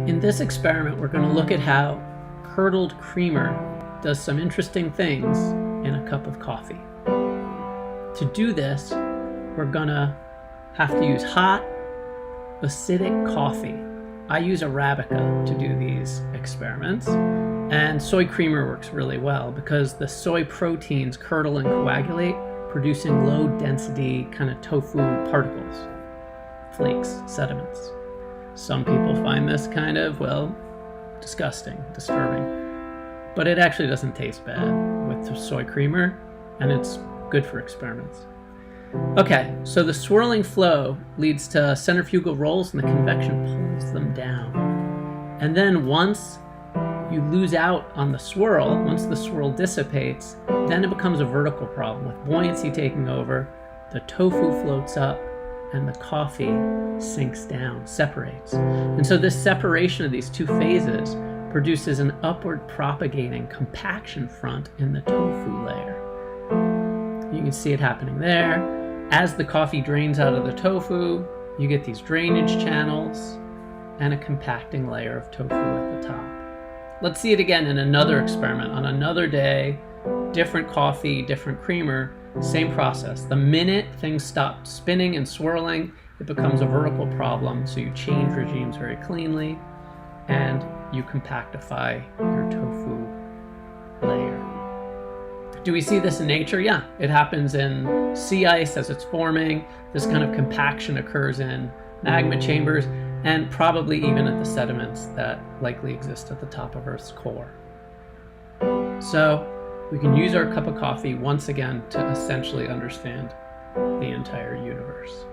In this experiment, we're going to look at how curdled creamer does some interesting things in a cup of coffee. To do this, we're going to have to use hot, acidic coffee. I use Arabica to do these experiments, and soy creamer works really well because the soy proteins curdle and coagulate, producing low-density kind of tofu particles, flakes, sediments. Some people find this kind of, well, disgusting, disturbing, but it actually doesn't taste bad with soy creamer, and it's good for experiments. Okay, so the swirling flow leads to centrifugal rolls and the convection pulls them down. And then once you lose out on the swirl, once the swirl dissipates, then it becomes a vertical problem with buoyancy taking over, the tofu floats up, and the coffee sinks down, separates. And so this separation of these two phases produces an upward propagating compaction front in the tofu layer. You can see it happening there. As the coffee drains out of the tofu, you get these drainage channels and a compacting layer of tofu at the top. Let's see it again in another experiment on another day, different coffee, different creamer, same process. The minute things stop spinning and swirling, it becomes a vertical problem, so you change regimes very cleanly and you compactify your tofu layer. Do we see this in nature? Yeah, it happens in sea ice as it's forming. This kind of compaction occurs in magma chambers and probably even at the sediments that likely exist at the top of Earth's core. So we can use our cup of coffee once again to essentially understand the entire universe.